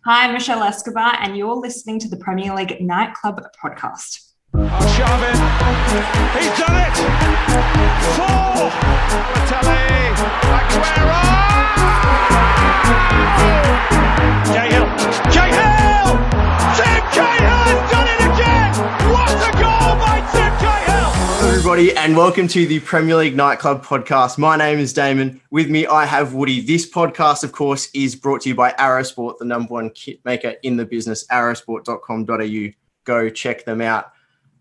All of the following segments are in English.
Hi, Michell Escobar, and you're listening to the Premier League Nightclub podcast. Sharvin, he's done it! 4! Balotelli, Aguero! Cahill! Tim Cahill has done it again! What a goal by Tim Cahill! Hello everybody, and welcome to the Premier League Nightclub podcast. My name is Damon. With me, I have Woody. This podcast, of course, is brought to you by Arrow Sport, the number one kit maker in the business, arrowsport.com.au. Go check them out.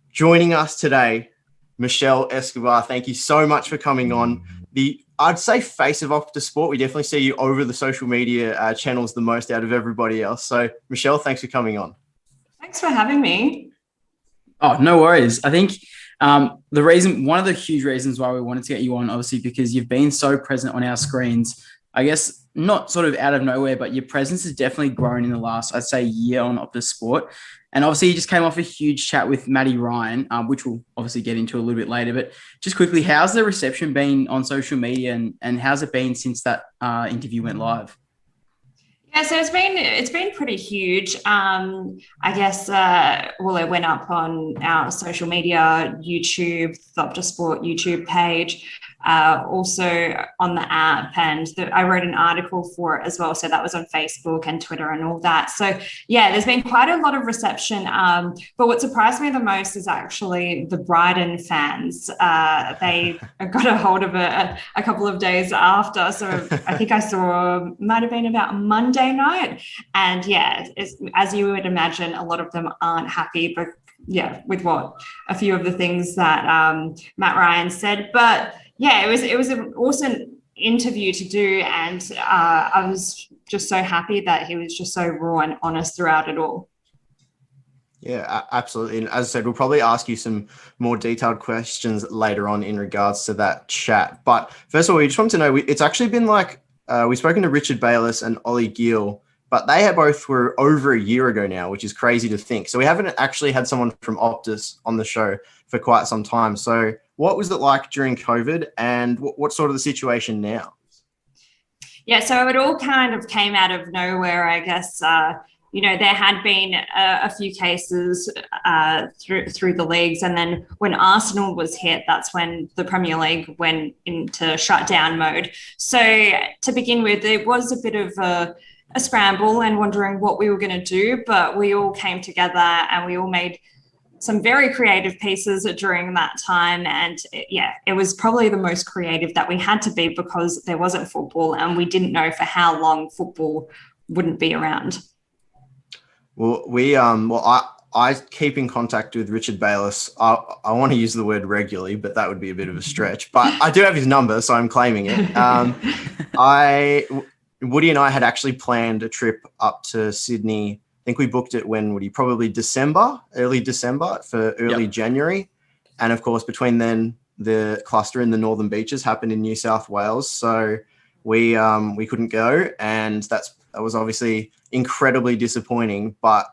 Joining us today, Michell Escobar. Thank you so much for coming on. I'd say face of Optus Sport. We definitely see you over the social media channels the most out of everybody else. So, Michell, thanks for coming on. Thanks for having me. Oh, no worries. I think one of the huge reasons why we wanted to get you on, obviously, because you've been so present on our screens, I guess not sort of out of nowhere, but your presence has definitely grown in the last, I'd say, year on Optus Sport. And obviously, you just came off a huge chat with Matty Ryan, which we'll obviously get into a little bit later. But just quickly, how's the reception been on social media and how's it been since that interview went live? Yeah, so it's been pretty huge. I guess, it went up on our social media, YouTube, the Optus Sport YouTube page, also on the app, and I wrote an article for it as well. So that was on Facebook and Twitter and all that. So yeah, there's been quite a lot of reception. But what surprised me the most is actually the Brighton fans. They got a hold of it a couple of days after. So I think I saw, might have been about Monday night. And yeah, as you would imagine, a lot of them aren't happy, but yeah, with what a few of the things that Matt Ryan said. But yeah, it was an awesome interview to do, and I was just so happy that he was just so raw and honest throughout it all. Yeah, absolutely. And as I said, we'll probably ask you some more detailed questions later on in regards to that chat. But first of all, we just want to know, it's actually been like, we've spoken to Richard Bayless and Ollie Gill, but they both were over a year ago now, which is crazy to think. So we haven't actually had someone from Optus on the show for quite some time. So what was it like during COVID, and what's sort of the situation now? Yeah, so it all kind of came out of nowhere, I guess. There had been a few cases through the leagues. And then when Arsenal was hit, that's when the Premier League went into shutdown mode. So to begin with, it was a bit of a scramble and wondering what we were going to do. But we all came together and we all made some very creative pieces during that time. And it was probably the most creative that we had to be, because there wasn't football and we didn't know for how long football wouldn't be around. Well, I keep in contact with Richard Bayless. I want to use the word regularly, but that would be a bit of a stretch. But I do have his number, so I'm claiming it. Woody and I had actually planned a trip up to Sydney. I think we booked it when, Woody, probably early December for early January. And of course, between then, the cluster in the Northern Beaches happened in New South Wales. So we couldn't go. And that was obviously incredibly disappointing. But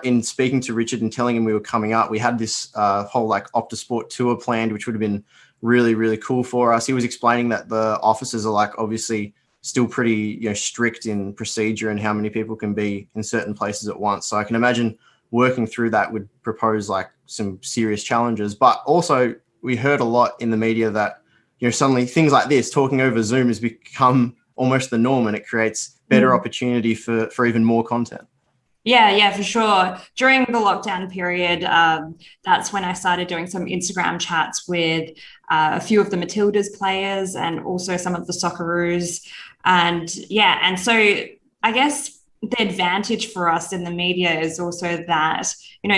in speaking to Richard and telling him we were coming up, we had this whole Optus Sport tour planned, which would have been really, really cool for us. He was explaining that the officers are obviously still pretty strict in procedure and how many people can be in certain places at once. So I can imagine working through that would propose some serious challenges. But also we heard a lot in the media that suddenly things like this, talking over Zoom, has become almost the norm, and it creates better opportunity for even more content. Yeah, for sure. During the lockdown period, that's when I started doing some Instagram chats with a few of the Matildas players and also some of the Socceroos. And so I guess the advantage for us in the media is also that,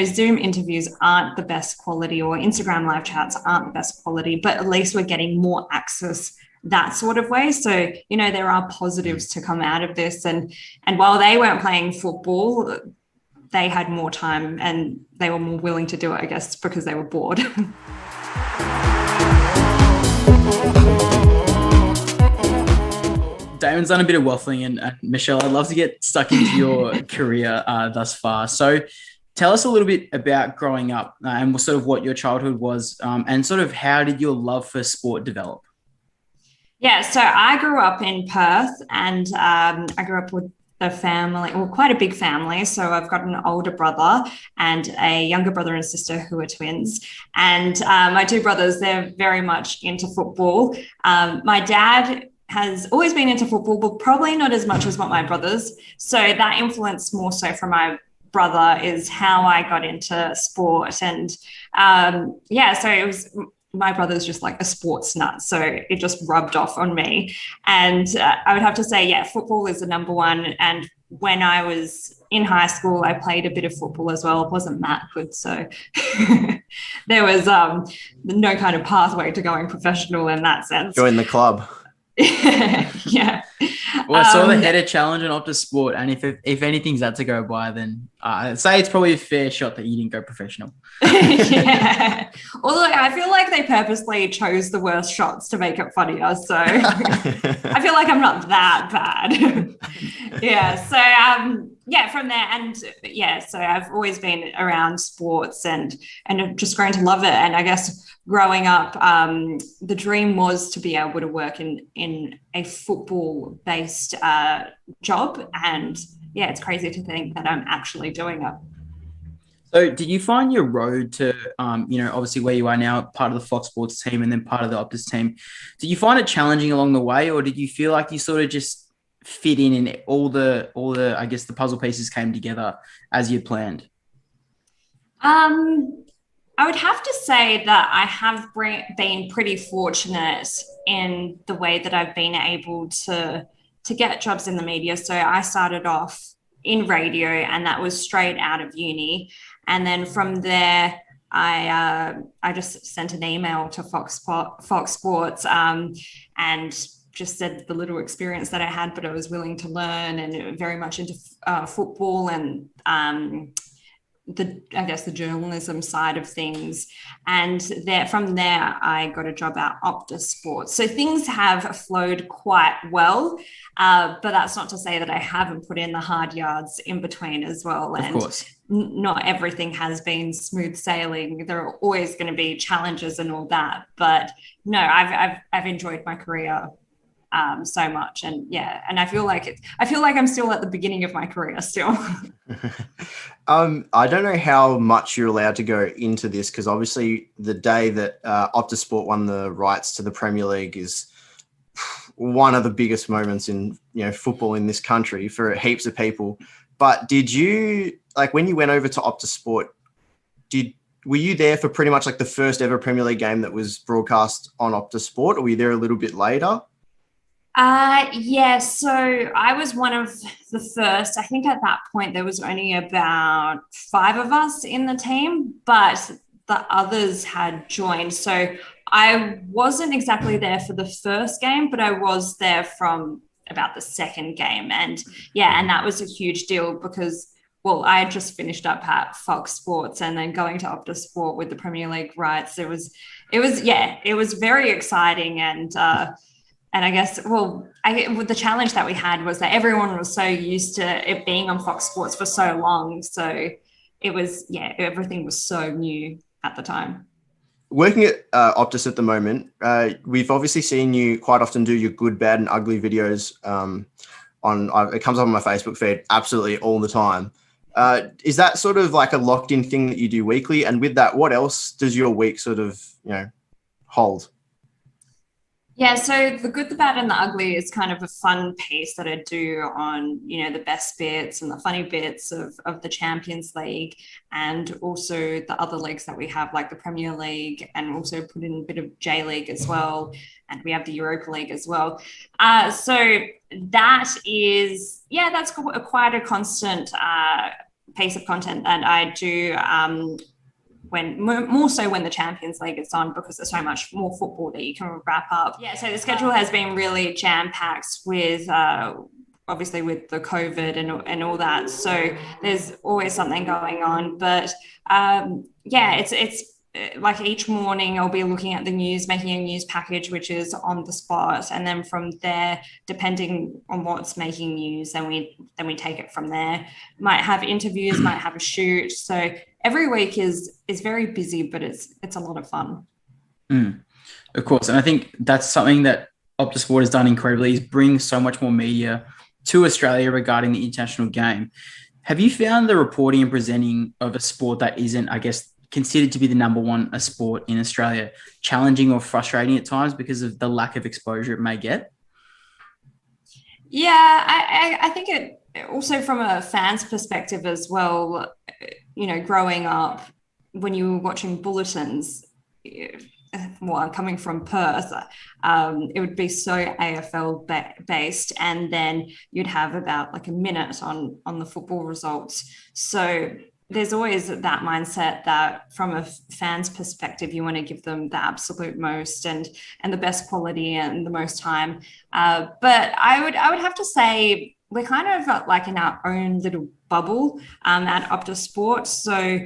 Zoom interviews aren't the best quality, or Instagram live chats aren't the best quality, but at least we're getting more access that sort of way. So, there are positives to come out of this. And while they weren't playing football, they had more time and they were more willing to do it, I guess, because they were bored. Damon's done a bit of waffling, and Michelle, I'd love to get stuck into your career thus far. So tell us a little bit about growing up and sort of what your childhood was, and sort of how did your love for sport develop? Yeah, so I grew up in Perth, and I grew up with a family, well, quite a big family. So I've got an older brother and a younger brother and sister who are twins. And my two brothers, they're very much into football. My dad has always been into football, but probably not as much as what my brothers. So that influence more so from my brother is how I got into sport. And so it was, my brother's just like a sports nut, so it just rubbed off on me. And I would have to say, yeah, football is the number one. And when I was in high school, I played a bit of football as well. It wasn't that good, so there was no kind of pathway to going professional in that sense. Join the club. Yeah. Well, I saw the header challenge on Optus Sport, and if anything's that to go by, then I'd say it's probably a fair shot that you didn't go professional. Yeah. Although I feel like they purposely chose the worst shots to make it funnier, so I feel like I'm not that bad. Yeah. So from there, and so I've always been around sports and I've just grown to love it. And I guess growing up, the dream was to be able to work in a football-based job. And yeah, it's crazy to think that I'm actually doing it. So did you find your road to, obviously where you are now, part of the Fox Sports team and then part of the Optus team, did you find it challenging along the way, or did you feel like you sort of just fit in and all the I guess the puzzle pieces came together as you planned? I would have to say that I have been pretty fortunate in the way that I've been able to get jobs in the media. So I started off in radio, and that was straight out of uni. And then from there, I just sent an email to Fox Sports and just said the little experience that I had, but I was willing to learn, and very much into football and the journalism side of things. And from there, I got a job at Optus Sport. So things have flowed quite well, but that's not to say that I haven't put in the hard yards in between as well. Of course. Not everything has been smooth sailing. There are always going to be challenges and all that. But no, I've enjoyed my career so much, and I feel like I'm still at the beginning of my career still. I don't know how much you're allowed to go into this, because obviously the day that Optus Sport won the rights to the Premier League is one of the biggest moments in football in this country for heaps of people. But did you, like, when you went over to Optus Sport, were you there for pretty much like the first ever Premier League game that was broadcast on Optus Sport, or were you there a little bit later? So I was one of the first. I think at that point there was only about 5 of us in the team, but the others had joined. So I wasn't exactly there for the first game, but I was there from about the second game. And that was a huge deal because, well, I had just finished up at Fox Sports and then going to Optus Sport with the Premier League rights. It was very exciting. And I guess, with the challenge that we had was that everyone was so used to it being on Fox Sports for so long. So it was, everything was so new at the time. Working at Optus at the moment, we've obviously seen you quite often do your good, bad and ugly videos it comes up on my Facebook feed absolutely all the time. Is that sort of like a locked in thing that you do weekly? And with that, what else does your week sort of, hold? Yeah, so the good, the bad, and the ugly is kind of a fun piece that I do on, the best bits and the funny bits of the Champions League, and also the other leagues that we have, like the Premier League, and also put in a bit of J League as well. And we have the Europa League as well. So that is, that's quite a constant piece of content that I do more so when the Champions League is on, because there's so much more football that you can wrap up. Yeah, so the schedule has been really jam-packed with obviously with the COVID and all that. So there's always something going on. But it's like each morning I'll be looking at the news, making a news package, which is on the spot. And then from there, depending on what's making news, then we take it from there. Might have interviews, might have a shoot. So every week is very busy, but it's a lot of fun. Of course. And I think that's something that Optus Sport has done incredibly, is bring so much more media to Australia regarding the international game. Have you found the reporting and presenting of a sport that isn't, I guess, considered to be the number one a sport in Australia challenging or frustrating at times because of the lack of exposure it may get? Yeah, I think it also from a fan's perspective as well, growing up when you were watching bulletins, well, coming from Perth, it would be so AFL based, and then you'd have about like a minute on the football results. So there's always that mindset that from a fan's perspective, you want to give them the absolute most and the best quality and the most time. But I would have to say we're kind of like in our own little bubble at Optus Sport. So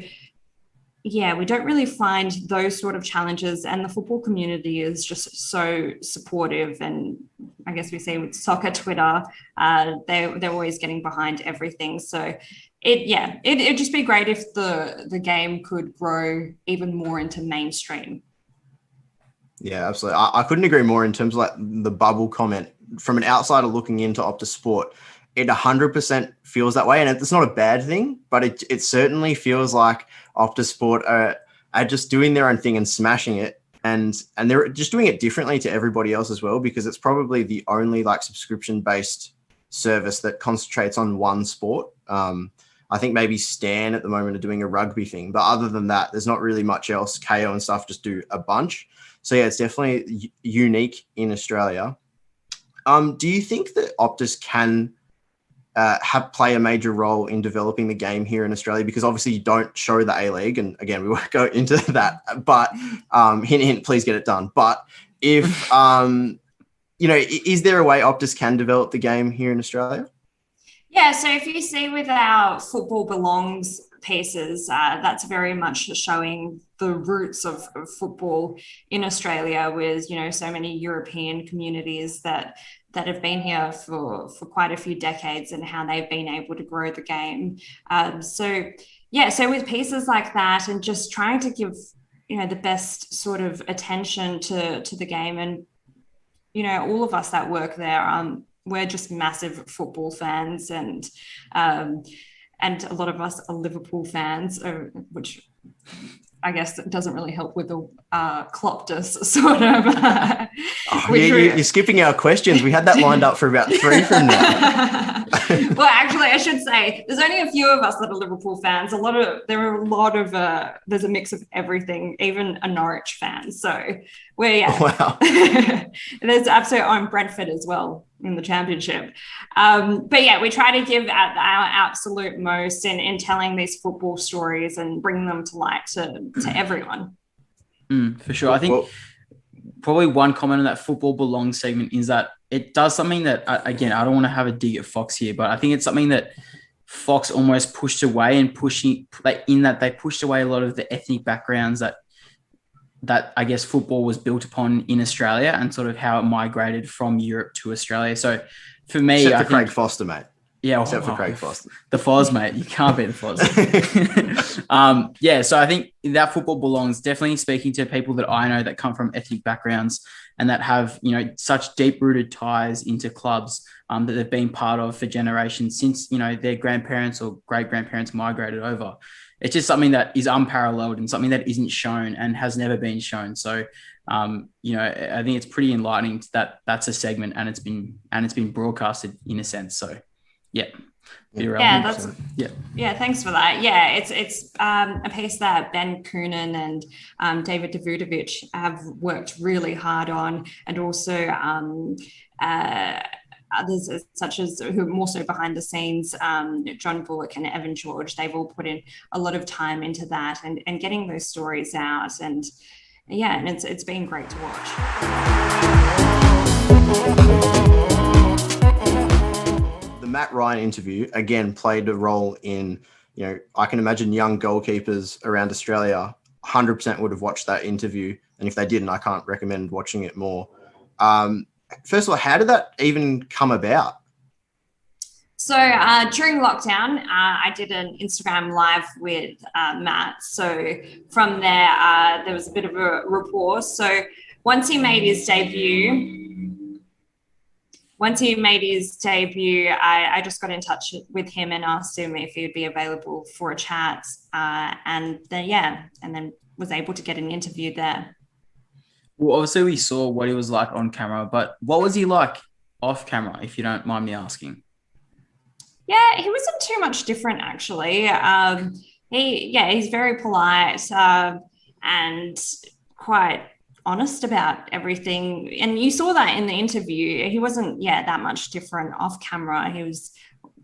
yeah, we don't really find those sort of challenges, and the football community is just so supportive. And I guess we say with soccer Twitter, they're always getting behind everything. So it'd just be great if the game could grow even more into mainstream. Yeah, absolutely. I couldn't agree more in terms of like the bubble comment. From an outsider looking into Optus Sport, it 100% feels that way. And it's not a bad thing, but it certainly feels like Optus Sport are just doing their own thing and smashing it. And they're just doing it differently to everybody else as well, because it's probably the only like subscription-based service that concentrates on one sport. I think maybe Stan at the moment are doing a rugby thing, but other than that, there's not really much else. KO and stuff just do a bunch. So yeah, it's definitely unique in Australia. Do you think that Optus can play a major role in developing the game here in Australia? Because obviously you don't show the A-League, and again, we won't go into that, but hint, hint, please get it done. But if, is there a way Optus can develop the game here in Australia? Yeah, so if you see with our Football Belongs pieces, that's very much showing the roots of football in Australia with, so many European communities that have been here for quite a few decades and how they've been able to grow the game. So with pieces like that and just trying to give, the best sort of attention to the game, and, all of us that work there, we're just massive football fans, and a lot of us are Liverpool fans, which I guess it doesn't really help with the Cloptus sort of. You're skipping our questions. We had that lined up for about 3 from now. Well, actually, I should say there's only a few of us that are Liverpool fans. There's a mix of everything, even a Norwich fan. So wow. There's absolutely Brentford as well in the championship. But yeah, we try to give our absolute most in telling these football stories and bring them to light to everyone. For sure. I think probably one comment on that Football Belongs segment is that it does something that, again, I don't want to have a dig at Fox here, but I think it's something that Fox almost pushed away, and in that they pushed away a lot of the ethnic backgrounds that I guess football was built upon in Australia, and sort of how it migrated from Europe to Australia. So for me, Except for Craig Foster, mate. Yeah, except for Craig Foster. The Foz, mate. You can't beat the Foz. So I think that Football Belongs, definitely speaking to people that I know that come from ethnic backgrounds and that have, such deep-rooted ties into clubs that they've been part of for generations since, their grandparents or great-grandparents migrated over. It's just something that is unparalleled and something that isn't shown and has never been shown. So, I think it's pretty enlightening that that's a segment and it's been broadcasted in a sense. So, yeah. Thanks for that. Yeah, it's a piece that Ben Coonan and David Davutovic have worked really hard on, and also others such as who are more so behind the scenes, John Bullock and Evan George. They've all put in a lot of time into that and getting those stories out, and it's been great to watch. The Matt Ryan interview, again, played a role in, I can imagine young goalkeepers around Australia 100% would have watched that interview. And if they didn't, I can't recommend watching it more. First of all, how did that even come about? So during lockdown, I did an Instagram live with Matt. So from there, there was a bit of a rapport. So once he made his debut, once he made his debut, I just got in touch with him and asked him if he'd be available for a chat. And then was able to get an interview there. Well, obviously we saw what he was like on camera, but what was he like off camera, if you don't mind me asking? Yeah, he wasn't too much different, actually. He's very polite and quite honest about everything. And you saw that in the interview. He wasn't, that much different off camera. He was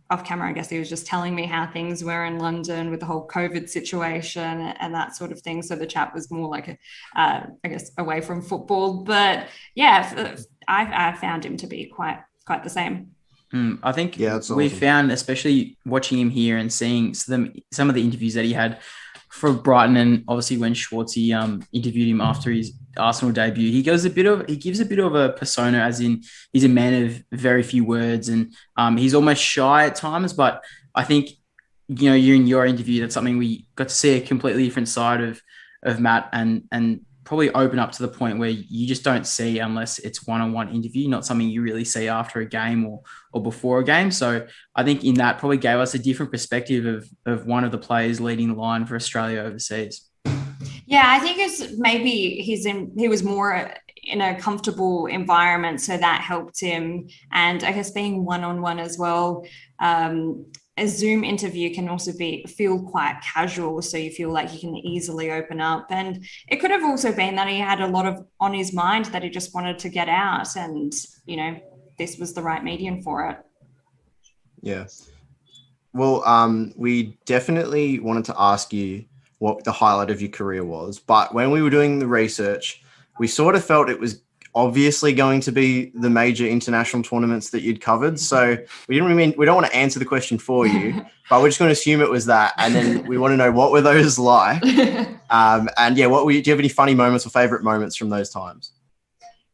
off camera, I guess he was just telling me how things were in London with the whole COVID situation and that sort of thing. So the chat was more like, I guess, away from football. But yeah, I found him to be quite the same. I think awesome. We found, especially watching him here and seeing some of the interviews that he had for Brighton, and obviously when Schwartzy interviewed him after his Arsenal debut, he gives a bit of a persona, as in he's a man of very few words, and he's almost shy at times. But I think, you in your interview, that's something we got to see a completely different side of Matt, and probably open up to the point where you just don't see unless it's one-on-one interview, not something you really see after a game or before a game. So I think in that probably gave us a different perspective of one of the players leading the line for Australia overseas. Yeah, I think it's maybe he was more in a comfortable environment, so that helped him. And I guess being one-on-one as well, a Zoom interview can also feel quite casual, so you feel like you can easily open up. And it could have also been that he had a lot of on his mind that he just wanted to get out, and this was the right medium for it. Yeah. Well, we definitely wanted to ask you what the highlight of your career was, but when we were doing the research, we sort of felt it was obviously going to be the major international tournaments that you'd covered. So we don't want to answer the question for you, but we're just going to assume it was that. And then we want to know, what were those like? Do you have any funny moments or favorite moments from those times?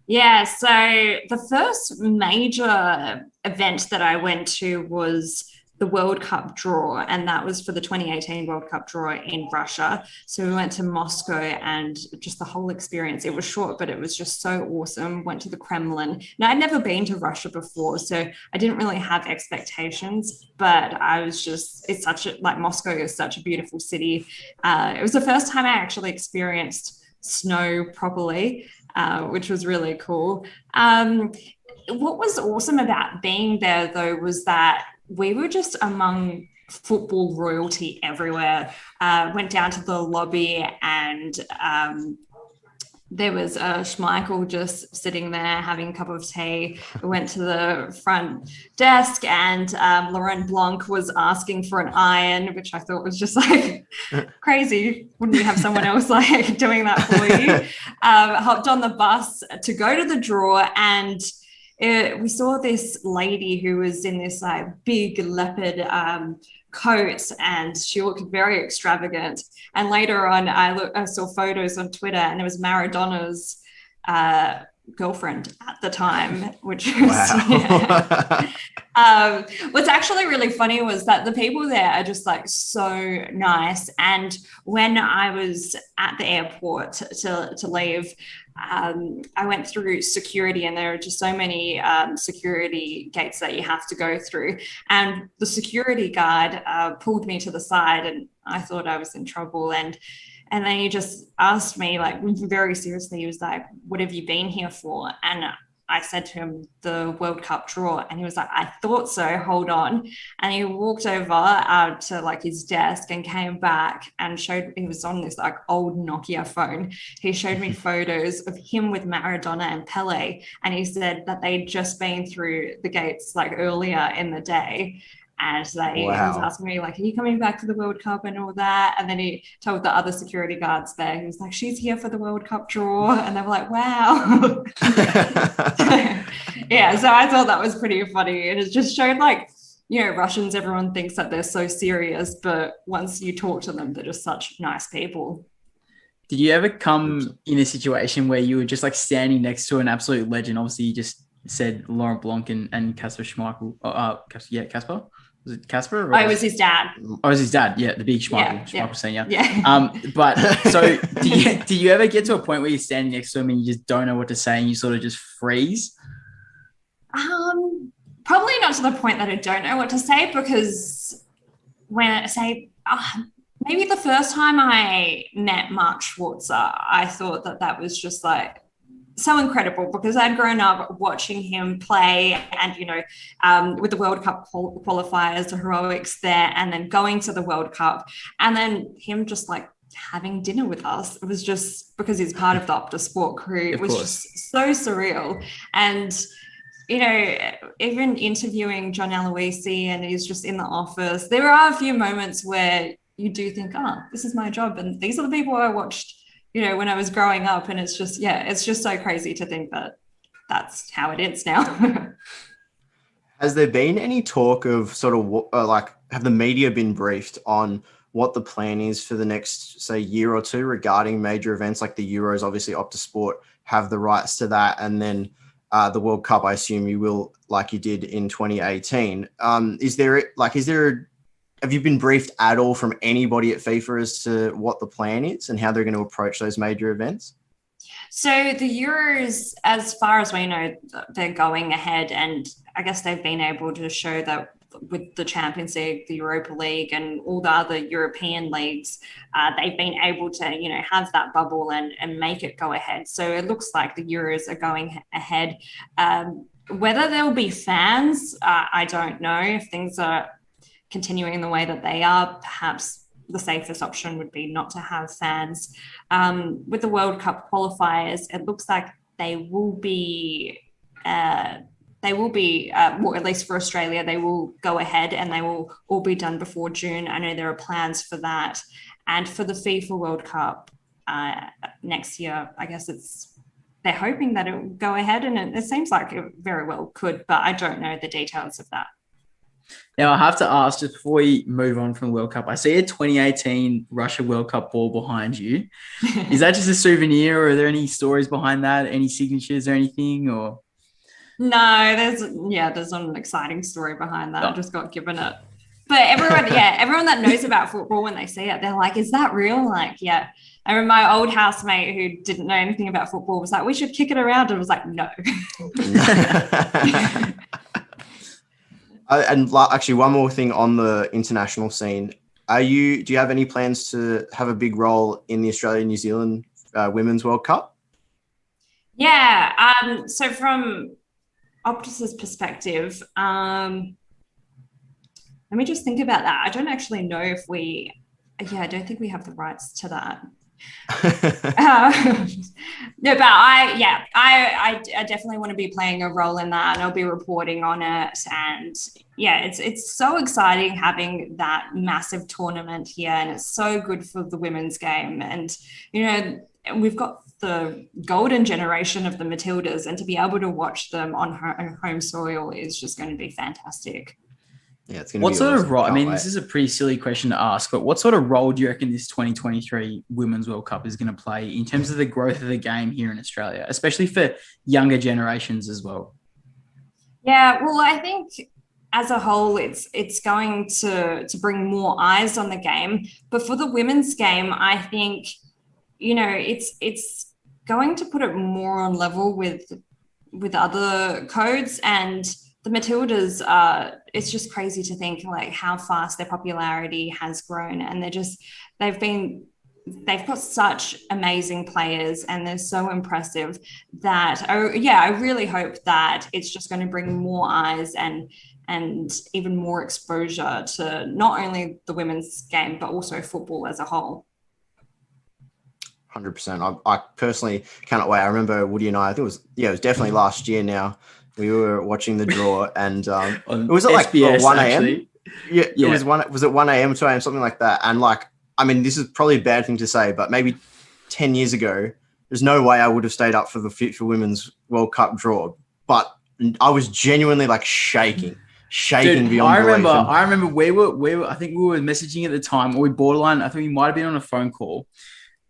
Yeah. So the first major event that I went to was the World Cup draw, and that was for the 2018 World Cup draw in Russia. So we went to Moscow, and just the whole experience, it was short, but it was just so awesome. Went to the Kremlin. Now, I'd never been to Russia before, so I didn't really have expectations, but I was just, Moscow is such a beautiful city. It was the first time I actually experienced snow properly, which was really cool. What was awesome about being there, though, was that we were just among football royalty everywhere. Went down to the lobby, and there was Schmeichel just sitting there having a cup of tea. We went to the front desk, and Laurent Blanc was asking for an iron, which I thought was just like crazy. Wouldn't you have someone else like doing that for you? Hopped on the bus to go to the draw, and we saw this lady who was in this like big leopard coat, and she looked very extravagant. And later on, I saw photos on Twitter, and it was Maradona's girlfriend at the time, which was wow. What's actually really funny was that the people there are just like so nice. And when I was at the airport to leave, I went through security, and there are just so many security gates that you have to go through. And the security guard pulled me to the side, and I thought I was in trouble. And then he just asked me, like, very seriously, he was like, "What have you been here for?" And I said to him, "The World Cup draw." And he was like, "I thought so, hold on." And he walked over to like his desk and came back and he was on this like old Nokia phone. He showed me photos of him with Maradona and Pele. And he said that they'd just been through the gates like earlier in the day. And he was asking me, like, "Are you coming back to the World Cup?" and all that. And then he told the other security guards there, he was like, "She's here for the World Cup draw." And they were like, "Wow." Yeah, so I thought that was pretty funny. And it just showed, like, Russians, everyone thinks that they're so serious, but once you talk to them, they're just such nice people. Did you ever come in a situation where you were just like standing next to an absolute legend? Obviously, you just said Laurent Blanc and Kasper Schmeichel. Kasper? Was it Kasper? It was his dad. Oh, it was his dad. Yeah, the big Schmeichel, Schmeichel Senior. Yeah. But so do you ever get to a point where you're standing next to him and you just don't know what to say and you sort of just freeze? Probably not to the point that I don't know what to say, because when I say, maybe the first time I met Mark Schwarzer, I thought that was just like so incredible, because I'd grown up watching him play, and with the World Cup qualifiers, the heroics there, and then going to the World Cup, and then him just like having dinner with us. It was just, because he's part of the Optus Sport crew, it was just so surreal. And even interviewing John Aloisi, and he's just in the office, there are a few moments where you do think, this is my job, and these are the people I watched when I was growing up. And it's just so crazy to think that that's how it is now. Has there been any talk of sort of have the media been briefed on what the plan is for the next, say, year or two regarding major events like the Euros? Obviously, Optus Sport have the rights to that. And then the World Cup, I assume you will, like you did in 2018. Have you been briefed at all from anybody at FIFA as to what the plan is and how they're going to approach those major events? So the Euros, as far as we know, they're going ahead, and I guess they've been able to show that with the Champions League, the Europa League, and all the other European leagues, they've been able to, have that bubble and make it go ahead. So it looks like the Euros are going ahead. Whether there'll be fans, I don't know. If things are continuing the way that they are, perhaps the safest option would be not to have fans. With the World Cup qualifiers, it looks like they will be, well, at least for Australia, they will go ahead and they will all be done before June. I know there are plans for that. And for the FIFA World Cup next year, I guess they're hoping that it will go ahead, and it seems like it very well could, but I don't know the details of that. Now, I have to ask, just before we move on from the World Cup, I see a 2018 Russia World Cup ball behind you. Is that just a souvenir, or are there any stories behind that? Any signatures or anything? Or no, there's an exciting story behind that. I just got given it. But everyone that knows about football, when they see it, they're like, is that real? Like, yeah. I remember my old housemate who didn't know anything about football was like, we should kick it around. And I was like, no. And actually, one more thing on the international scene. Do you have any plans to have a big role in the Australia-New Zealand Women's World Cup? Yeah. So from Optus's perspective, let me just think about that. I don't actually know if I don't think we have the rights to that. No, but I definitely want to be playing a role in that, and I'll be reporting on it. And yeah, it's so exciting having that massive tournament here, and it's so good for the women's game. And we've got the golden generation of the Matildas, and to be able to watch them on home soil is just going to be fantastic. Yeah, it's going to what be sort awesome. of role? I mean, this is a pretty silly question to ask, but what sort of role do you reckon this 2023 Women's World Cup is going to play in terms of the growth of the game here in Australia, especially for younger generations as well? Yeah, well, I think as a whole, it's going to bring more eyes on the game. But for the women's game, I think, it's going to put it more on level with other codes. And the Matildas, it's just crazy to think like how fast their popularity has grown, and they've got such amazing players, and they're so impressive that I really hope that it's just going to bring more eyes and even more exposure to not only the women's game but also football as a whole. 100%. I personally cannot wait. I remember Woody and I think it was definitely last year now. We were watching the draw, and it was at like SBS, 1 a.m. actually. Yeah, it was 1 a.m. 2 a.m. something like that. And this is probably a bad thing to say, but maybe 10 years ago, there's no way I would have stayed up for the FIFA Women's World Cup draw. But I was genuinely shaking Dude, beyond belief. I remember we were I think we were messaging at the time, or I think we might have been on a phone call,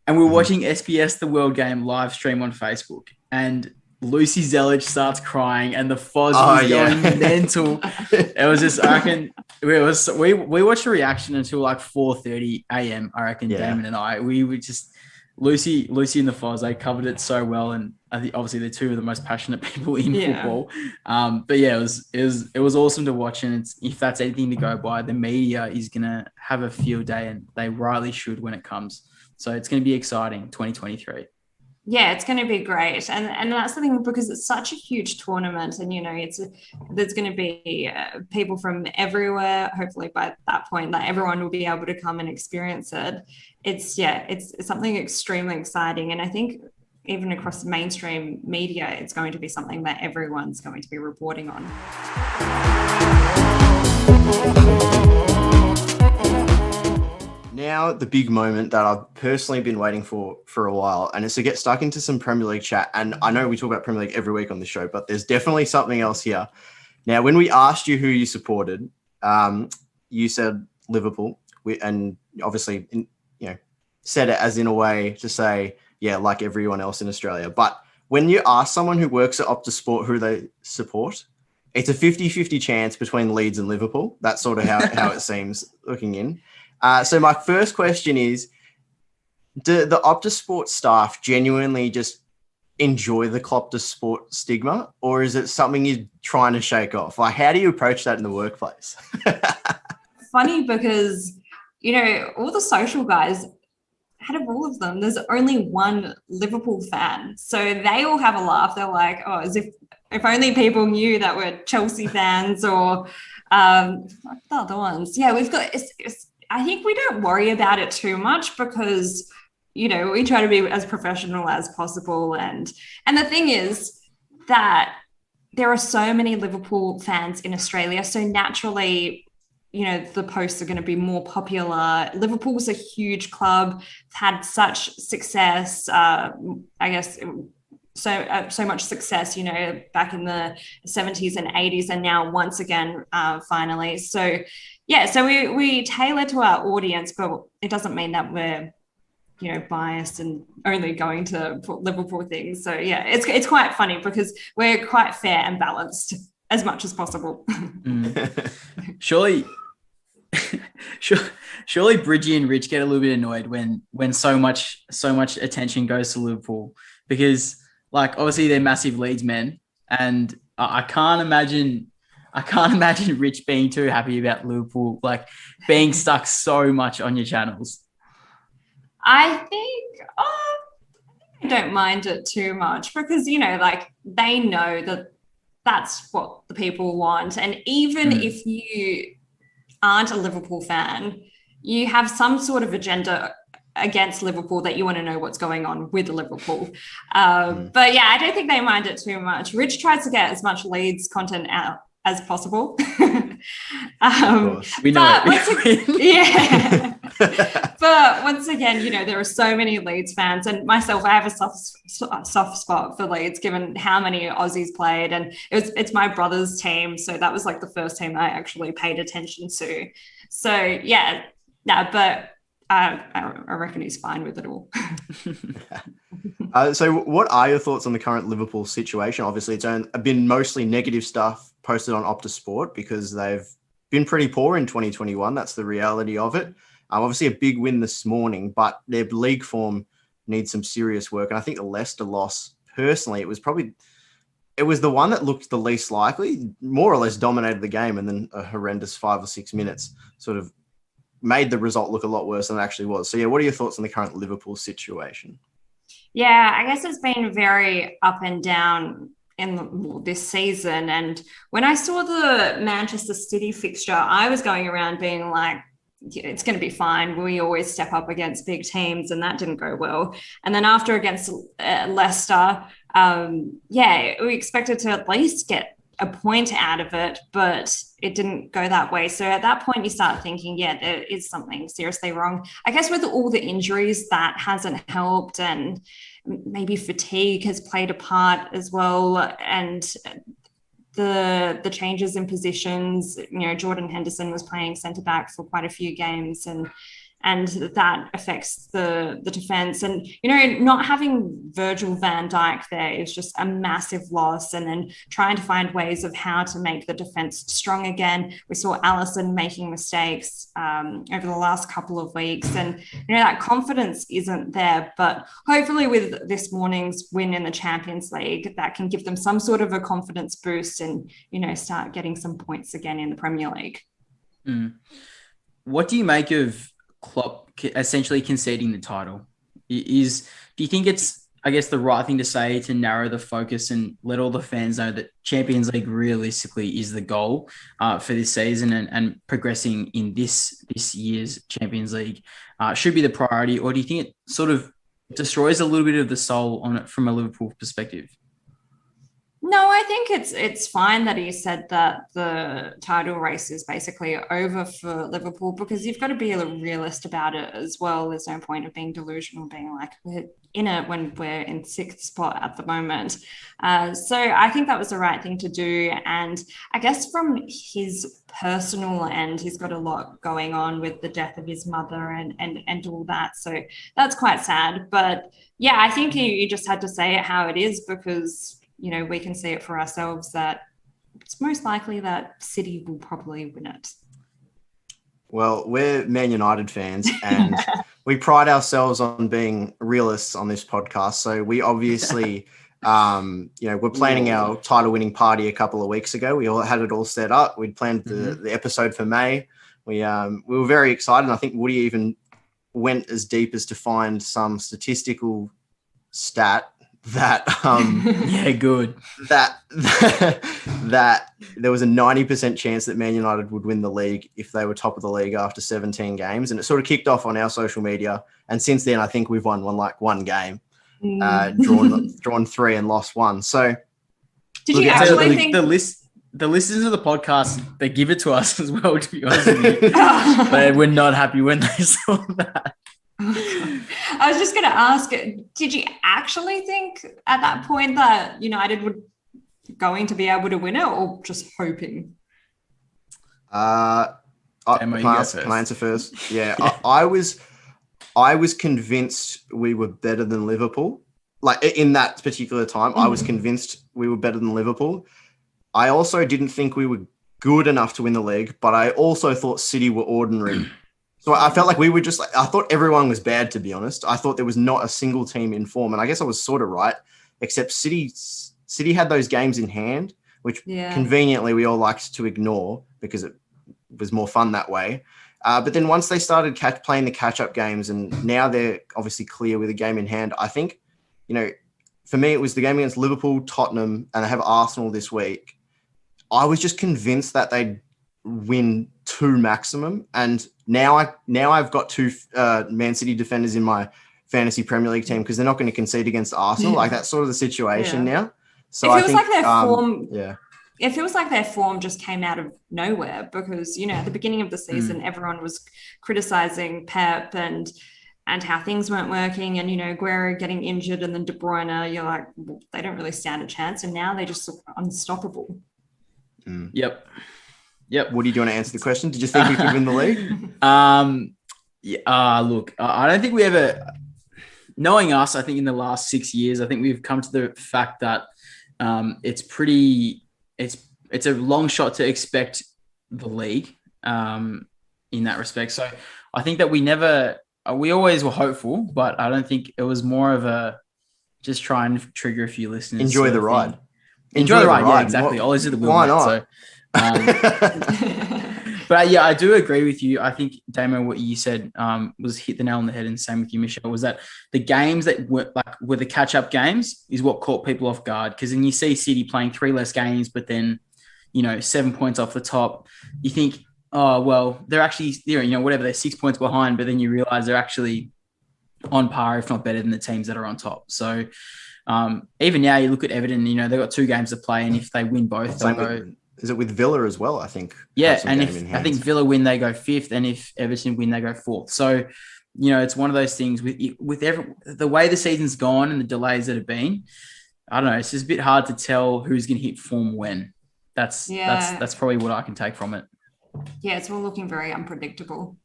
and we were watching SBS The World Game live stream on Facebook, and Lucy Zelich starts crying, and the Foz was going mental. It was just, I reckon, we watched a reaction until 4:30 a.m. I reckon. Yeah. Damon and I, we were just Lucy and the Foz. They covered it so well, and I think obviously they're two of the most passionate people in football. But yeah, it was awesome to watch. And if that's anything to go by, the media is gonna have a field day, and they rightly should when it comes. So it's gonna be exciting, 2023. Yeah, it's going to be great, and that's the thing, because it's such a huge tournament, and there's going to be people from everywhere. Hopefully, by that point, that everyone will be able to come and experience it. It's something extremely exciting, and I think even across the mainstream media, it's going to be something that everyone's going to be reporting on. Now, the big moment that I've personally been waiting for a while, and it's to get stuck into some Premier League chat. And I know we talk about Premier League every week on the show, but there's definitely something else here. Now, when we asked you who you supported, you said Liverpool, and obviously, said it as in a way to say, yeah, like everyone else in Australia. But when you ask someone who works at Optus Sport who they support, it's a 50-50 chance between Leeds and Liverpool. That's sort of how it seems looking in. So my first question is, do the Optus Sport staff genuinely just enjoy the Optus Sport stigma, or is it something you're trying to shake off? Like, how do you approach that in the workplace? Funny, because, all the social guys, out of all of them, there's only one Liverpool fan. So they all have a laugh. They're like, oh, as if only people knew that we're Chelsea fans, or the other ones. Yeah, we've got... I think we don't worry about it too much, because, we try to be as professional as possible. And the thing is that there are so many Liverpool fans in Australia. So naturally, the posts are going to be more popular. Liverpool's a huge club, had such success, I guess, so much success, back in the 70s and 80s, and now once again, finally. So, yeah, so we tailor to our audience, but it doesn't mean that we're, biased and only going to Liverpool things. So, yeah, it's quite funny, because we're quite fair and balanced as much as possible. Surely Bridgie and Rich get a little bit annoyed when so much attention goes to Liverpool, because, like, obviously they're massive Leeds men, and I can't imagine Rich being too happy about Liverpool, like, being stuck so much on your channels. I think I don't mind it too much, because, they know that that's what the people want. And even if you aren't a Liverpool fan, you have some sort of agenda against Liverpool that you want to know what's going on with Liverpool. But yeah, I don't think they mind it too much. Rich tries to get as much Leeds content out as possible. We know it. Yeah. But once again, there are so many Leeds fans, and myself, I have a soft spot for Leeds, given how many Aussies played, and it's my brother's team, so that was like the first team I actually paid attention to. So yeah, but I reckon he's fine with it all. So what are your thoughts on the current Liverpool situation? Obviously, it's been mostly negative stuff posted on Optus Sport, because they've been pretty poor in 2021. That's the reality of it. Obviously, a big win this morning, but their league form needs some serious work. And I think the Leicester loss, personally, it was the one that looked the least likely, more or less dominated the game, and then a horrendous 5 or 6 minutes sort of made the result look a lot worse than it actually was. So, yeah, what are your thoughts on the current Liverpool situation? Yeah, I guess it's been very up and down in this season. And when I saw the Manchester City fixture, I was going around being like, it's going to be fine. We always step up against big teams, and that didn't go well. And then after against Leicester, we expected to at least get a point out of it, but it didn't go that way. So at that point, you start thinking, yeah, there is something seriously wrong. I guess with all the injuries, that hasn't helped, and maybe fatigue has played a part as well. And the changes in positions, Jordan Henderson was playing centre back for quite a few games, and and that affects the defense. And, not having Virgil van Dijk there is just a massive loss. And then trying to find ways of how to make the defense strong again. We saw Allison making mistakes over the last couple of weeks. And, that confidence isn't there. But hopefully with this morning's win in the Champions League, that can give them some sort of a confidence boost and, start getting some points again in the Premier League. What do you make of Klopp essentially conceding the title? Do you think it's, I guess, the right thing to say to narrow the focus and let all the fans know that Champions League realistically is the goal for this season, and progressing in this year's Champions League should be the priority? Or do you think it sort of destroys a little bit of the soul on it from a Liverpool perspective? No, I think it's fine that he said that the title race is basically over for Liverpool, because you've got to be a realist about it as well. There's no point of being delusional, being like, we're in it when we're in 6th spot at the moment. So I think that was the right thing to do. And I guess from his personal end, he's got a lot going on with the death of his mother and all that. So that's quite sad. But yeah, I think you just had to say it how it is, because we can see it for ourselves that it's most likely that City will probably win it. Well, we're Man United fans, and we pride ourselves on being realists on this podcast. So we obviously, we're planning our title-winning party a couple of weeks ago. We all had it all set up. We'd planned the episode for May. We were very excited. And I think Woody even went as deep as to find some statistical stat that that there was a 90% chance that Man United would win the league if they were top of the league after 17 games. And it sort of kicked off on our social media. And since then, I think we've won one game, drawn 3 and lost 1. So did you actually think the listeners of the podcast, they give it to us as well, to be honest with you. They were not happy when they saw that. I was just going to ask, did you actually think at that point that United were going to be able to win it, or just hoping? Can I answer first? Yeah, I was convinced we were better than Liverpool. Like in that particular time, I was convinced we were better than Liverpool. I also didn't think we were good enough to win the league, but I also thought City were ordinary. So I felt like we were just I thought everyone was bad, to be honest. I thought there was not a single team in form. And I guess I was sort of right, except City had those games in hand, which conveniently we all liked to ignore because it was more fun that way. But then once they started playing the catch-up games, and now they're obviously clear with a game in hand, I think, for me, it was the game against Liverpool, Tottenham, and they have Arsenal this week. I was just convinced that they'd win 2 maximum. And now I've got 2 Man City defenders in my fantasy Premier League team because they're not going to concede against Arsenal. Like that's sort of the situation now. So it feels like their form. It feels like their form just came out of nowhere, because at the beginning of the season, everyone was criticizing Pep and how things weren't working, and Guerrero getting injured, and then De Bruyne. You're like, well, they don't really stand a chance, and now they just look unstoppable. Yep. Woody, do you want to answer the question? Did you think we could win the league? Look, I don't think we ever, knowing us, I think in the last 6 years, I think we've come to the fact that it's a long shot to expect the league in that respect. So I think that we always were hopeful, but I don't think it was more of a just try and trigger a few listeners. Enjoy the ride. Enjoy the ride. Yeah, exactly. Always do the wheel. Why not? So, but yeah, I do agree with you. I think, Damo, what you said was hit the nail on the head, and same with you, Michelle, was that the games that were the catch-up games is what caught people off guard, because then you see City playing 3 less games, but then, 7 points off the top. You think, oh, well, they're actually, whatever, they're 6 points behind, but then you realize they're actually on par, if not better than the teams that are on top. So even now you look at Everton, they've got 2 games to play, and if they win both, they'll go... Is it with Villa as well, I think? Yeah, and if I think Villa win, they go 5th, and if Everton win, they go 4th. So, it's one of those things with the way the season's gone and the delays that have been, I don't know, it's just a bit hard to tell who's going to hit form when. That's probably what I can take from it. Yeah, it's all looking very unpredictable.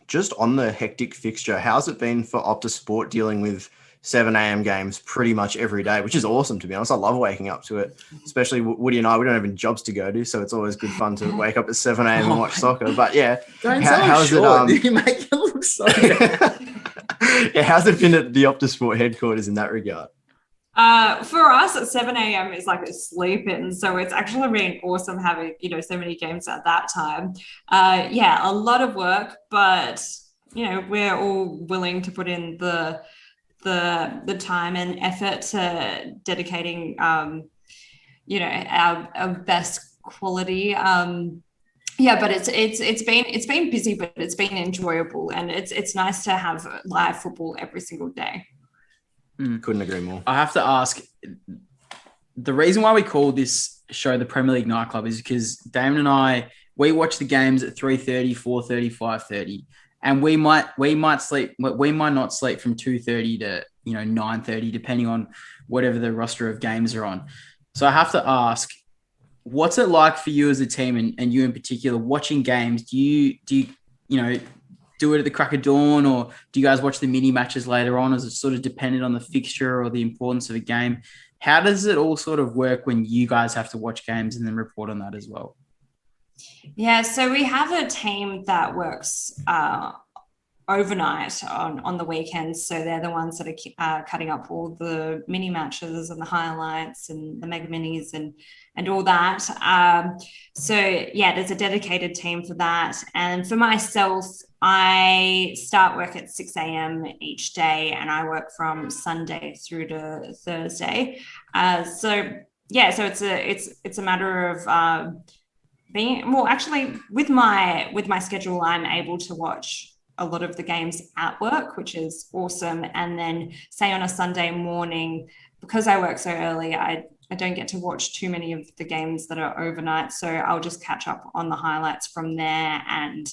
just on the hectic fixture, how's it been for Optus Sport dealing with 7 a.m. games pretty much every day, which is awesome, to be honest. I love waking up to it, especially Woody and I. We don't have any jobs to go to, so it's always good fun to wake up at 7 a.m. and watch soccer. But yeah, how's it? You make it look so yeah, how's it been at the Optus Sport headquarters in that regard? For us at 7 a.m. is like a sleep in. So it's actually been awesome having, so many games at that time. A lot of work, but, we're all willing to put in the time and effort to dedicating, our best quality. But it's been busy, but it's been enjoyable, and it's nice to have live football every single day. Couldn't agree more. I have to ask, the reason why we call this show the Premier League Nightclub is because Damon and I, we watch the games at 3:30, 4:30, 5:30, and we might not sleep from 2:30 to 9:30, depending on whatever the roster of games are on. So I have to ask, what's it like for you as a team, and you in particular, watching games? Do you do it at the crack of dawn, or do you guys watch the mini matches later on? Is it sort of dependent on the fixture or the importance of a game? How does it all sort of work when you guys have to watch games and then report on that as well? Yeah, so we have a team that works overnight on the weekends. So they're the ones that are cutting up all the mini matches and the highlights and the mega minis and all that. There's a dedicated team for that. And for myself, I start work at 6 a.m. each day, and I work from Sunday through to Thursday. So it's a matter of with my schedule, I'm able to watch a lot of the games at work, which is awesome. And then say on a Sunday morning, because I work so early, I don't get to watch too many of the games that are overnight. So I'll just catch up on the highlights from there. And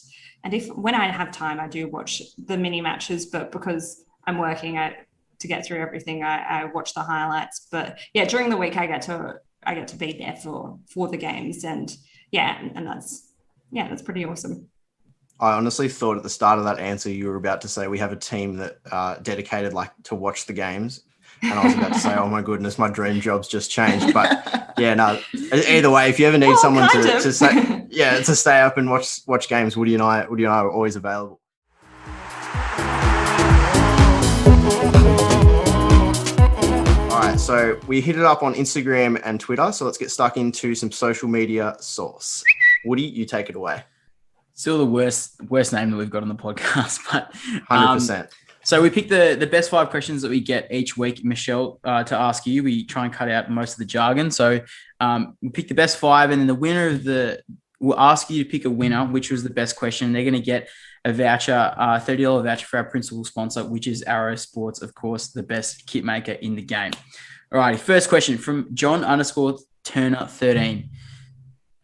when I have time, I do watch the mini matches, but because I'm working to get through everything, I watch the highlights. But yeah, during the week I get to be there for the games, and that's pretty awesome. I honestly thought at the start of that answer you were about to say we have a team that dedicated to watch the games, and I was about to say, oh my goodness, my dream job's just changed. But yeah, no. Either way, if you ever need someone to stay up and watch games, Woody and I are always available. All right, so we hit it up on Instagram and Twitter. So let's get stuck into some social media sauce. Woody, you take it away. Still the worst name that we've got on the podcast, but 100%. So we picked the best 5 questions that we get each week, Michelle, to ask you. We try and cut out most of the jargon. So we picked the best 5, and then the winner we'll ask you to pick a winner, which was the best question. They're going to get a voucher, $30 voucher for our principal sponsor, which is Arrow Sports, of course, the best kit maker in the game. All right, first question from John_Turner13.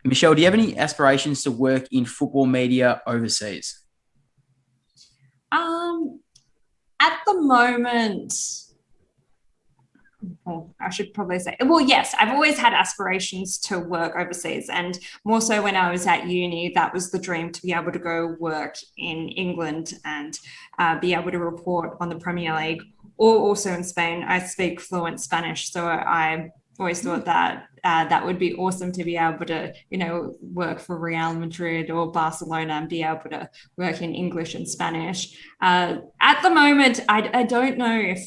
Michelle, do you have any aspirations to work in football media overseas? At the moment, I should probably say, well, yes, I've always had aspirations to work overseas, and more so when I was at uni, that was the dream, to be able to go work in England and be able to report on the Premier League, or also in Spain. I speak fluent Spanish, so I always thought that that would be awesome to be able to, work for Real Madrid or Barcelona and be able to work in English and Spanish. At the moment, I don't know if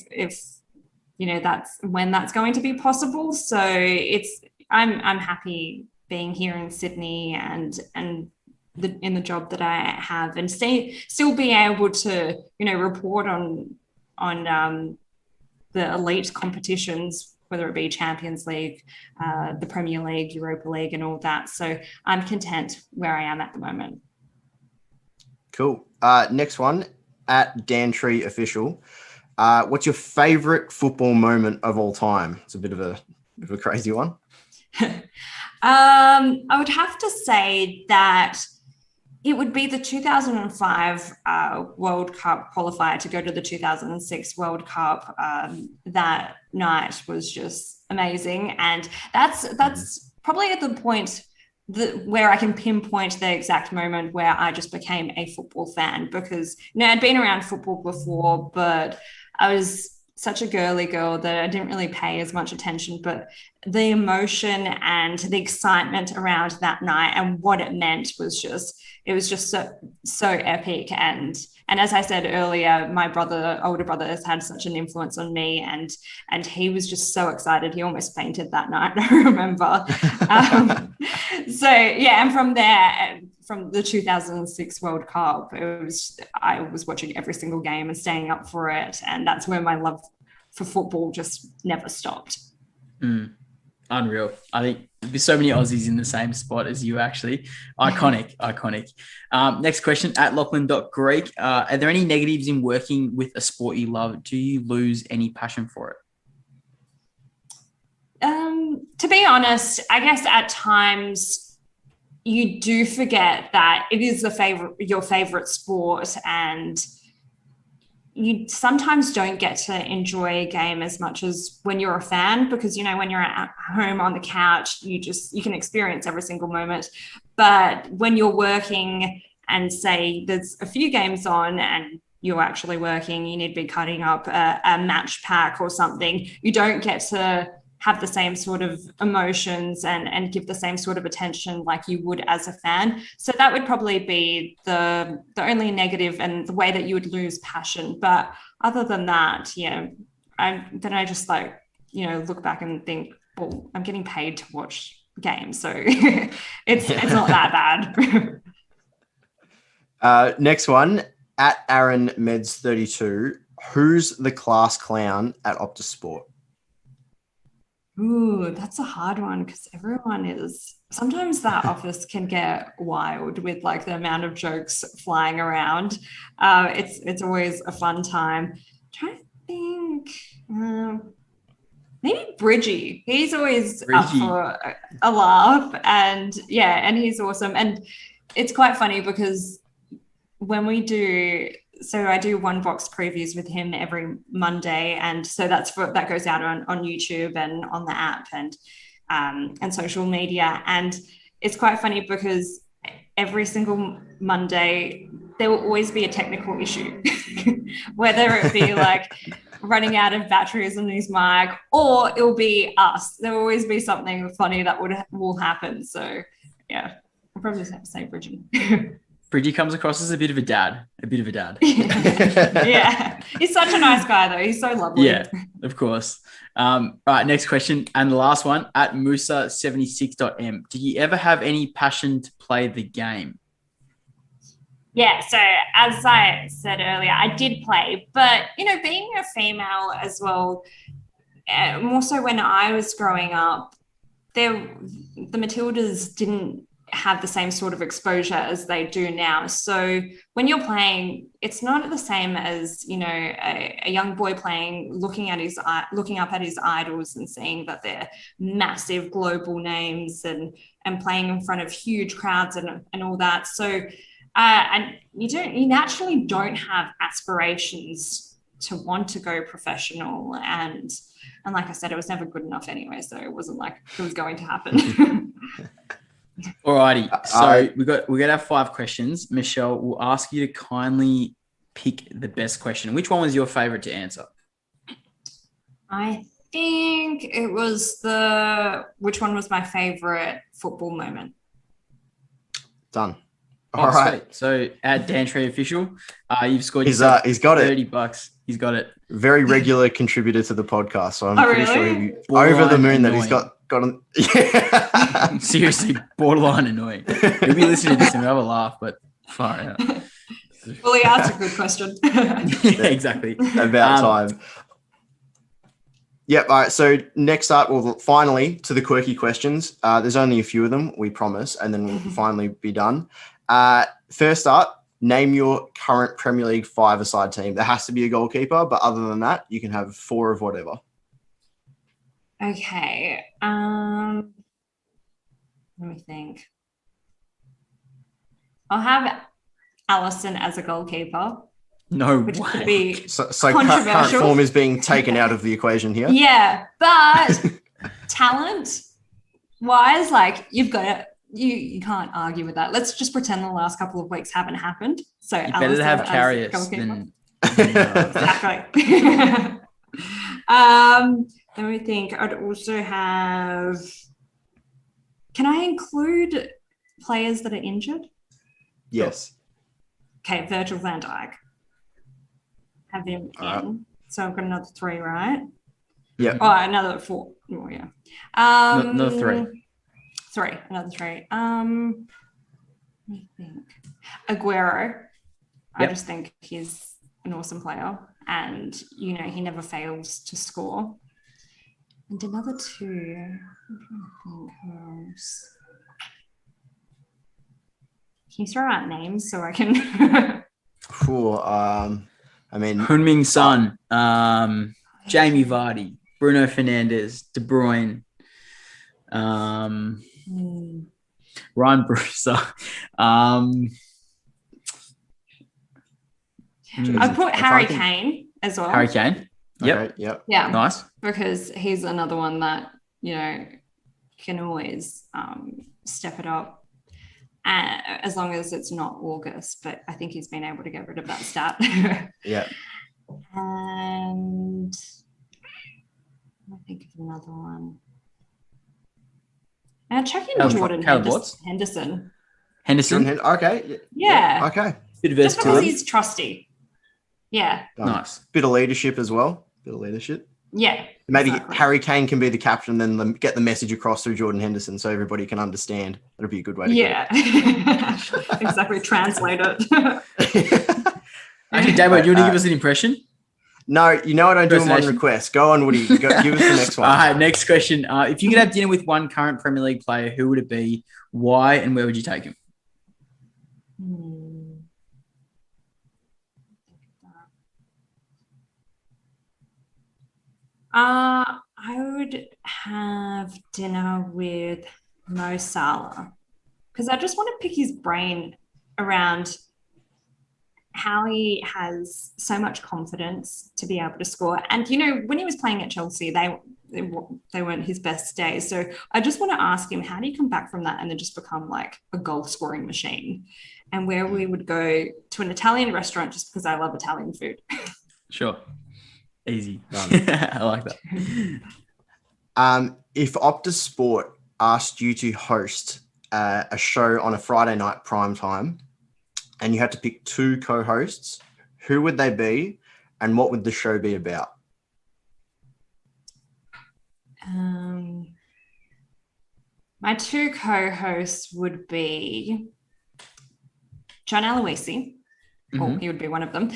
that's when that's going to be possible. So I'm happy being here in Sydney and in the job that I have, and still be able to report on the elite competitions, whether it be Champions League, the Premier League, Europa League, and all that. So I'm content where I am at the moment. Cool. Next one, at Dantree Official. What's your favorite football moment of all time? It's a bit of a crazy one. I would have to say that it would be the 2005 World Cup qualifier to go to the 2006 World Cup. That night was just amazing. And that's probably at the point where I can pinpoint the exact moment where I just became a football fan, because I'd been around football before, but I was such a girly girl that I didn't really pay as much attention. But the emotion and the excitement around that night and what it meant was just so epic. And as I said earlier, my older brother, has had such an influence on me, and he was just so excited. He almost fainted that night, I remember. So yeah, and from there, from the 2006 World Cup, I was watching every single game and staying up for it, and that's where my love for football just never stopped. Unreal. I think there's so many Aussies in the same spot as you, actually. Iconic. Next question, at Lachlan.Greek. Are there any negatives in working with a sport you love? Do you lose any passion for it? To be honest, I guess at times you do forget that it is your favorite sport, and you sometimes don't get to enjoy a game as much as when you're a fan, because, when you're at home on the couch, you can experience every single moment. But when you're working and say there's a few games on and you're actually working, you need to be cutting up a match pack or something, you don't get to have the same sort of emotions and give the same sort of attention like you would as a fan. So that would probably be the only negative, and the way that you would lose passion. But other than that, I just look back and think, well, I'm getting paid to watch games, so it's not that bad. Next one, at Aaron Meds 32. Who's the class clown at Optus Sport? Ooh, that's a hard one, because everyone is. Sometimes that office can get wild with the amount of jokes flying around. It's always a fun time. I'm trying to think. Maybe Bridgie. He's always up for a laugh, and he's awesome. And it's quite funny because when we do. So I do One Box previews with him every Monday, and so that goes out on YouTube and on the app and social media. And it's quite funny because every single Monday there will always be a technical issue, whether it be running out of batteries on his mic, or it'll be us. There will always be something funny that will happen. So yeah, I'll probably have to say Bridget. Bridgie comes across as a bit of a dad. Yeah. He's such a nice guy, though. He's so lovely. Yeah, of course. All right, next question. And the last one, at Musa76.m. Did you ever have any passion to play the game? Yeah, so as I said earlier, I did play. But, being a female as well, more so when I was growing up, the Matildas didn't have the same sort of exposure as they do now. So when you're playing, it's not the same as, a young boy playing, looking up at his idols and seeing that they're massive global names and playing in front of huge crowds and all that. So and you naturally don't have aspirations to want to go professional. And like I said, it was never good enough anyway. So it wasn't like it was going to happen. Alrighty, so we got our 5 questions. Michelle, we'll ask you to kindly pick the best question. Which one was your favorite to answer? I think it was which one was my favorite football moment? Done. All right. Sweet. So at Dantry Official, you've scored. He's got $30. He's got it. Very regular contributor to the podcast, so I'm pretty sure he'll be borderline over the moon annoying. that he's got on. Yeah. Seriously, borderline annoying. He'll be listening to this and we'll have a laugh, but far out. Well, he asked a good question. Yeah, exactly. About time. Yep. All right. So next up, well, finally to the quirky questions. There's only a few of them, we promise, and then we'll finally be done. First up, name your current Premier League 5-a-side team. There has to be a goalkeeper, but other than that, you can have 4 of whatever. Okay. Let me think. I'll have Allison as a goalkeeper. No which way. Could be So current form is being taken out of the equation here. Yeah, but talent-wise, you've got you can't argue with that. Let's just pretend the last couple of weeks haven't happened. So You better to have Karius than exactly. Let me think. I'd also have. Can I include players that are injured? Yes. Okay, Virgil van Dijk. Have him in. So I've got another 3, right? Yeah. Oh, another 4. Oh, yeah. another 3. 3. Another 3. Let me think. Aguero. I just think he's an awesome player, and you know he never fails to score. And another 2. I'm trying to think who else. Can you throw out names so I can? Cool. I mean, Heung-min Son, Jamie Vardy, Bruno Fernandes, De Bruyne, Ryan Brewster. I put Harry Kane as well. Harry Kane. Yep. Okay, yep. Yeah. Nice. Because he's another one that, you know, can always step it up. As long as it's not August, but I think he's been able to get rid of that stat. Yeah. And I think of another one. And check in Jordan Henderson. Henderson. Okay. Yeah. Okay. Bit of Just because versatility. he's trusty. Yeah. Nice. Bit of leadership as well. Yeah. Maybe exactly. Harry Kane can be the captain, then get the message across through Jordan Henderson so everybody can understand. That'd be a good way to Yeah. Exactly. Translate it. Actually, Damo, do you want to give us an impression? No, you know I don't do them on request. Go on, Woody. Give us the next one. All right, next question. If you could have dinner with one current Premier League player, who would it be? Why and where would you take him? I would have dinner with Mo Salah because I just want to pick his brain around how he has so much confidence to be able to score. And, you know, when he was playing at Chelsea, they weren't his best days. So I just want to ask him, how do you come back from that and then just become like a goal scoring machine? And where we would go to an Italian restaurant just because I love Italian food. Sure. Easy. I like that. If Optus Sport asked you to host a show on a Friday night prime time and you had to pick 2 co-hosts, who would they be and what would the show be about? My 2 co-hosts would be John Aloisi. Oh, he would be one of them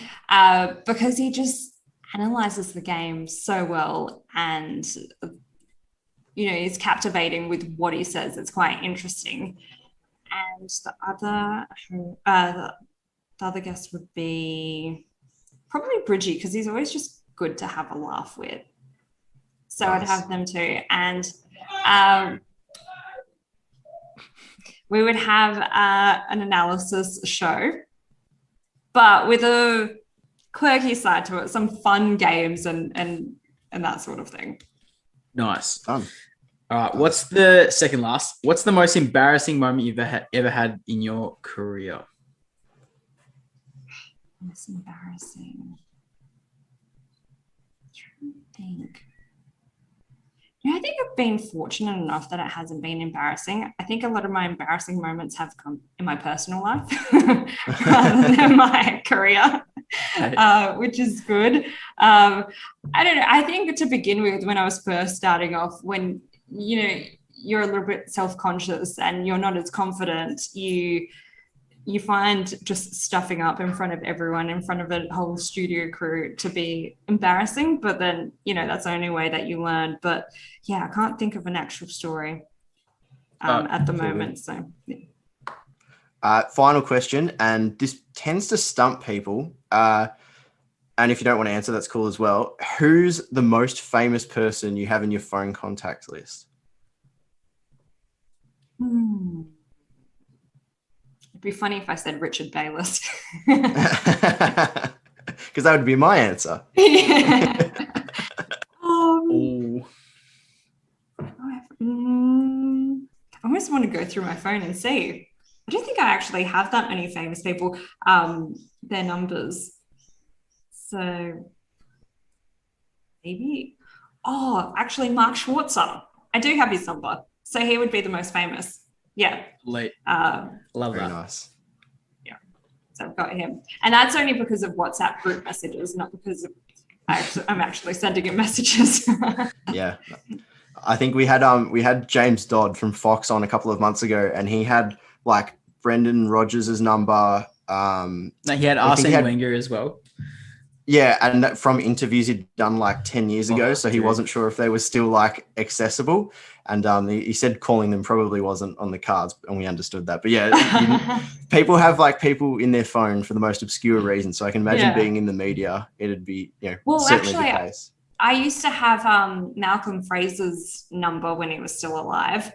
because he just analyzes the game so well and, you know, he's captivating with what he says. It's quite interesting. And the other guest would be probably Bridgie because he's always just good to have a laugh with. So nice. I'd have them too. And we would have an analysis show, but with a quirky side to it, some fun games and that sort of thing. Nice. All right. What's the second last? What's the most embarrassing moment you've ever had in your career? Most embarrassing. I'm trying to think. Yeah, I think I've been fortunate enough that it hasn't been embarrassing. I think a lot of my embarrassing moments have come in my personal life rather than my career, which is good. I don't know. I think to begin with, when I was first starting off, when, you know, you're a little bit self-conscious and you're not as confident, you find just stuffing up in front of everyone, in front of a whole studio crew to be embarrassing. But then, you know, that's the only way that you learn. But yeah, I can't think of an actual story at the moment. So, yeah. Final question, and this tends to stump people. And if you don't want to answer, that's cool as well. Who's the most famous person you have in your phone contact list? It'd be funny if I said Richard Bayless. Because that would be my answer. Yeah. I almost just want to go through my phone and see. I don't think I actually have that many famous people, their numbers. So maybe, actually Mark Schwarzer. I do have his number. So he would be the most famous. Yeah. Late. Love Very that. nice. Yeah. So I've got him. And that's only because of WhatsApp group messages, not because of I'm actually sending him messages. Yeah. I think we had James Dodd from Fox on a couple of months ago, and he had like Brendan Rodgers' number. No, he had Arsene Wenger as well. Yeah, and that from interviews he'd done like 10 years ago, so he wasn't sure if they were still like accessible. And he said calling them probably wasn't on the cards, and we understood that. But yeah, people have like people in their phone for the most obscure reasons. So I can imagine being in the media, it'd be certainly the case. I used to have Malcolm Fraser's number when he was still alive.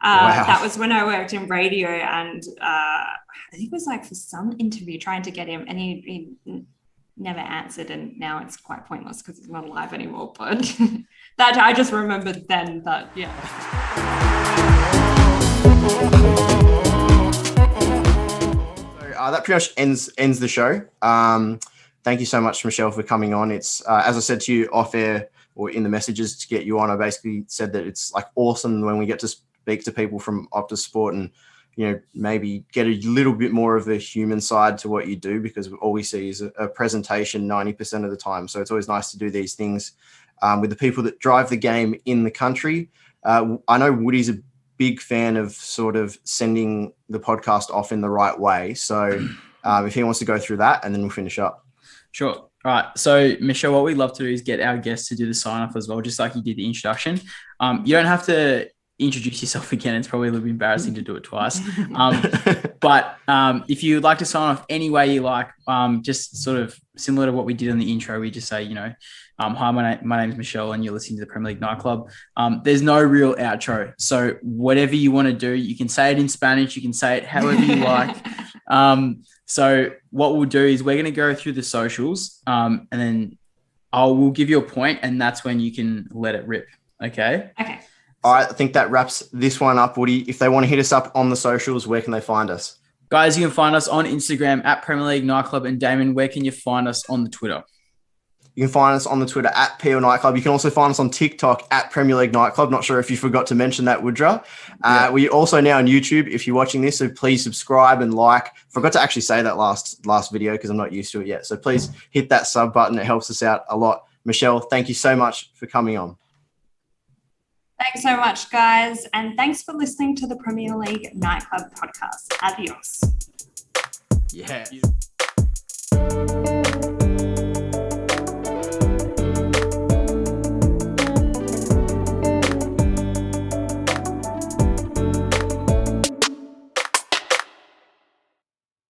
Wow. That was when I worked in radio, and I think it was like for some interview trying to get him, and he never answered, and now it's quite pointless because he's not alive anymore. But that I just remembered then that, yeah. So that pretty much ends the show. Thank you so much, Michelle, for coming on. It's as I said to you off air or in the messages to get you on, I basically said that it's like awesome when we get to speak to people from Optus Sport and maybe get a little bit more of a human side to what you do, because all we see is a presentation 90% of the time. So it's always nice to do these things with the people that drive the game in the country. I know Woody's a big fan of sort of sending the podcast off in the right way. So if he wants to go through that, and then we'll finish up. Sure. All right. So, Michelle, what we'd love to do is get our guests to do the sign-off as well, just like you did the introduction. You don't have to introduce yourself again. It's probably a little bit embarrassing to do it twice. But if you'd like to sign off any way you like, just sort of similar to what we did in the intro, we just say, hi, my name is Michelle and you're listening to the Premier League Nightclub. There's no real outro. So whatever you want to do, you can say it in Spanish, you can say it however you like. So what we'll do is we're going to go through the socials and then we'll give you a point, and that's when you can let it rip. Okay? Okay. All right, I think that wraps this one up, Woody. If they want to hit us up on the socials, where can they find us? Guys, you can find us on Instagram at Premier League Nightclub. And Damon, where can you find us on the Twitter? You can find us on the Twitter at PL Nightclub. You can also find us on TikTok at Premier League Nightclub. Not sure if you forgot to mention that, Woodra. We also now on YouTube, if you're watching this, so please subscribe and like. Forgot to actually say that last video because I'm not used to it yet. So please hit that sub button. It helps us out a lot. Michelle, thank you so much for coming on. Thanks so much, guys. And thanks for listening to the Premier League Nightclub podcast. Adios. Yeah.